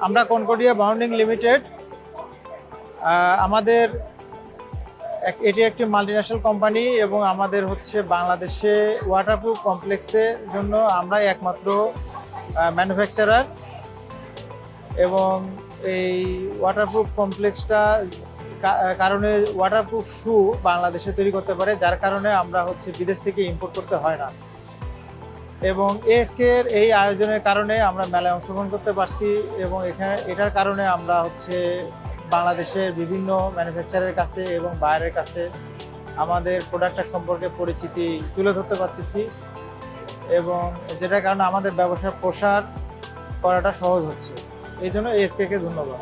আমরা Concordia bounding limited, আমাদের এটি একটি মাল্টিন্যাশনাল কোম্পানি এবং আমাদের হচ্ছে বাংলাদেশে ওয়াটারপ্রুফ কমপ্লেক্সের জন্য আমরাই একমাত্র ম্যানুফ্যাকচারার। এবং এই ওয়াটারপ্রুফ কমপ্লেক্সটা কারণে ওয়াটারপ্রুফ শু বাংলাদেশে তৈরি করতে পারে, যার কারণে আমরা হচ্ছে বিদেশ থেকে ইম্পোর্ট করতে হয় না। এবং এএসকের এই আয়োজনের কারণে আমরা মেলায় অংশগ্রহণ করতে পারছি এবং এটার কারণে আমরা হচ্ছে বাংলাদেশের বিভিন্ন ম্যানুফ্যাকচারের কাছে এবং বাইরের কাছে আমাদের প্রোডাক্টটা সম্পর্কে পরিচিতি তুলে ধরতে পারতেছি, এবং যেটার কারণে আমাদের ব্যবসার প্রসার করাটা সহজ হচ্ছে। এই জন্য এএসকে কে ধন্যবাদ।